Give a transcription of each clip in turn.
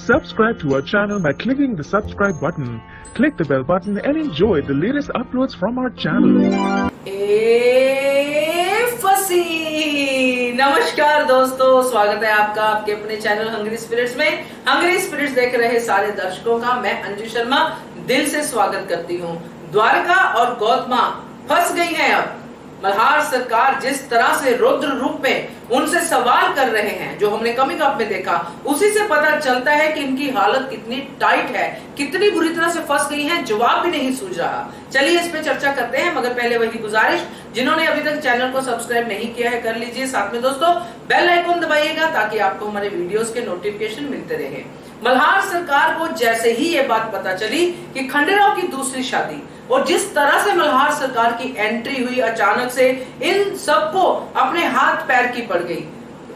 Subscribe to our channel by clicking the subscribe button. Click the bell button and enjoy the latest uploads from our channel. फसी नमस्कार दोस्तों, स्वागत है आपका आपके अपने चैनल हंग्री स्पिरिट्स में। हंग्री स्पिरिट्स देख रहे सारे दर्शकों का मैं अंजू शर्मा दिल से स्वागत करती हूँ। द्वारका और गौतमा फंस गई हैं। अब मल्हार सरकार जिस तरह से रुद्र रूप में उनसे सवाल कर रहे हैं, जो हमने कमिंग अप में देखा, उसी से पता चलता है कि इनकी हालत कितनी टाइट है, कितनी बुरी तरह से फंस गई हैं, जवाब भी नहीं सूझ रहा। चलिए इस पे चर्चा करते हैं, मगर पहले वही गुजारिश, जिन्होंने अभी तक चैनल को सब्सक्राइब नहीं किया है कर लीजिए। साथ में दोस्तों बेल आइकन दबाइएगा ताकि आपको हमारे वीडियोस के नोटिफिकेशन मिलते रहे। मल्हार सरकार को जैसे ही ये बात पता चली कि खंडेराव की दूसरी शादी, और जिस तरह से मल्हार सरकार की एंट्री हुई अचानक से, इन सबको अपने हाथ पैर की पड़ गई।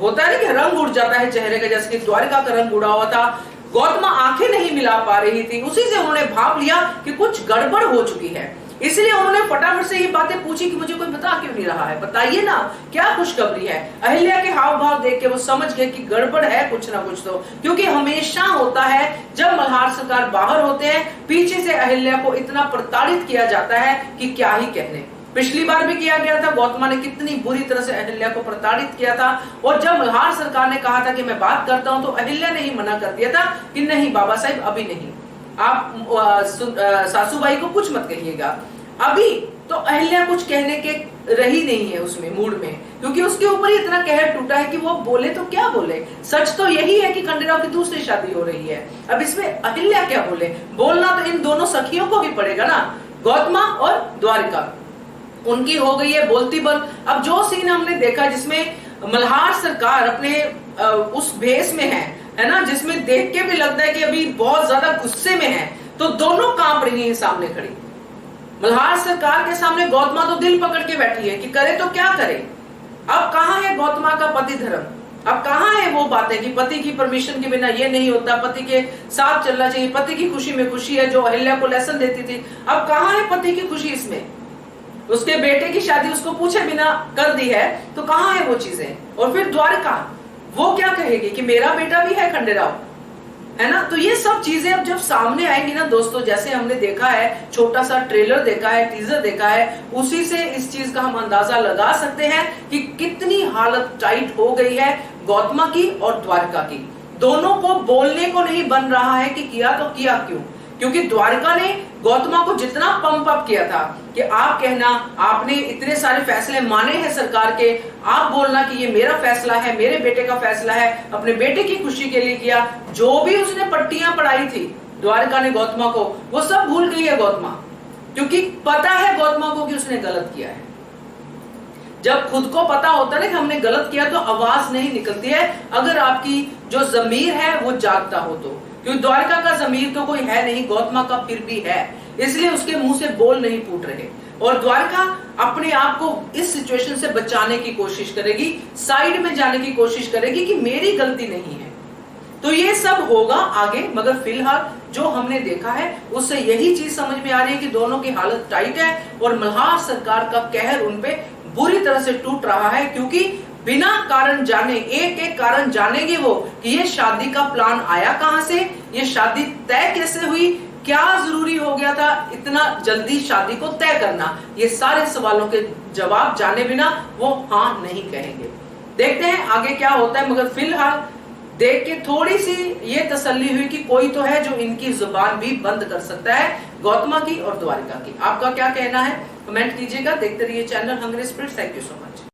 होता है ना कि रंग उड़ जाता है चेहरे का, जैसे कि द्वारका का रंग उड़ा हुआ था। गौतमा आंखें नहीं मिला पा रही थी, उसी से उन्होंने भाप लिया कि कुछ गड़बड़ हो चुकी है। इसलिए उन्होंने फटाफट से ये बातें पूछी कि मुझे कोई बता क्यों नहीं रहा है, बताइए ना क्या खुशखबरी है। अहिल्या के हाव भाव देख के वो समझ गए कि गड़बड़ है कुछ ना कुछ तो, क्योंकि हमेशा होता है जब मल्हार सरकार बाहर होते हैं, पीछे से अहिल्या को इतना प्रताड़ित किया जाता है कि क्या ही कहने। पिछली बार भी किया गया था, गौतमा ने कितनी बुरी तरह से अहिल्या को प्रताड़ित किया था। और जब मल्हार सरकार ने कहा था कि मैं बात करता हूं, तो अहिल्या ने ही मना कर दिया था कि नहीं बाबा साहब अभी नहीं, आप सासूबाई को कुछ मत कहिएगा अभी। तो अहिल्या कुछ कहने के रही नहीं है उसमें मूड में, क्योंकि उसके ऊपर इतना कहर टूटा है कि वो बोले तो क्या बोले। सच तो यही है कि खंडेराव की दूसरी शादी हो रही है। अब इसमें अहिल्या क्या बोले, बोलना तो इन दोनों सखियों को भी पड़ेगा ना, गौतमा और द्वारिका। उनकी हो गई है बोलती बल। अब जो सीन हमने देखा जिसमें मल्हार सरकार अपने उस भेष में है ना, जिसमें देख के भी लगता है कि अभी बहुत ज्यादा गुस्से में है, तो दोनों कांप रही है सामने खड़ी। मल्हार सरकार के सामने गौतमा तो दिल पकड़ के बैठी है कि करे तो क्या करे। अब कहां है गौतमा का पति धर्म, अब कहां है वो बातें कि पति की परमिशन के बिना ये नहीं होता, पति के साथ चलना चाहिए, पति की खुशी में खुशी है, जो अहिल्या को लेसन देती थी। अब कहां है पति की खुशी इसमें। उसके बेटे की शादी उसको पूछे बिना कर दी है, तो कहां है वो चीजें। और फिर द्वारका वो क्या कहेगी कि मेरा बेटा भी है खंडेराव, है ना। तो ये सब चीजें अब जब सामने आएंगी ना दोस्तों, जैसे हमने देखा है, छोटा सा ट्रेलर देखा है, टीजर देखा है, उसी से इस चीज का हम अंदाजा लगा सकते हैं कि कितनी हालत टाइट हो गई है गौतमा की और द्वारका की। दोनों को बोलने को नहीं बन रहा है कि किया तो किया क्यों, क्योंकि द्वारका ने गौतमा को जितना पंप अप किया था कि आप कहना आपने इतने सारे फैसले माने हैं सरकार के, आप बोलना कि ये मेरा फैसला है, मेरे बेटे का फैसला है, अपने बेटे की खुशी के लिए किया। जो भी उसने पट्टियां पढ़ाई थी द्वारका ने गौतमा को, वो सब भूल गई है गौतमा, क्योंकि पता है गौतमा को कि उसने गलत किया है। जब खुद को पता होता है ना कि हमने गलत किया, तो आवाज नहीं निकलती है, अगर आपकी जो जमीर है वो जागता हो तो। क्योंकि द्वारका का जमीर तो कोई है नहीं, गौतमा का फिर भी है, इसलिए उसके मुंह से बोल नहीं फूट रहे। और द्वारका अपने आप को इस सिचुएशन से बचाने की कोशिश करेगी, साइड में जाने की कोशिश करेगी कि मेरी गलती नहीं है। तो ये सब होगा आगे, मगर फिलहाल जो हमने देखा है उससे यही चीज समझ में आ रही है कि दोनों की हालत टाइट है और मल्हार सरकार का कहर उनपे बुरी तरह से टूट रहा है। क्योंकि बिना कारण जाने, एक एक कारण जानेंगे वो कि ये शादी का प्लान आया कहां से, ये शादी तय कैसे हुई, क्या जरूरी हो गया था इतना जल्दी शादी को तय करना। ये सारे सवालों के जवाब जाने बिना वो हाँ नहीं कहेंगे। देखते हैं आगे क्या होता है, मगर फिलहाल देख के थोड़ी सी ये तसल्ली हुई कि कोई तो है जो इनकी जुबान भी बंद कर सकता है, गौतमा की और द्वारिका की। आपका क्या कहना है कमेंट कीजिएगा। देखते रहिए channel hungry spirits. Thank you so much.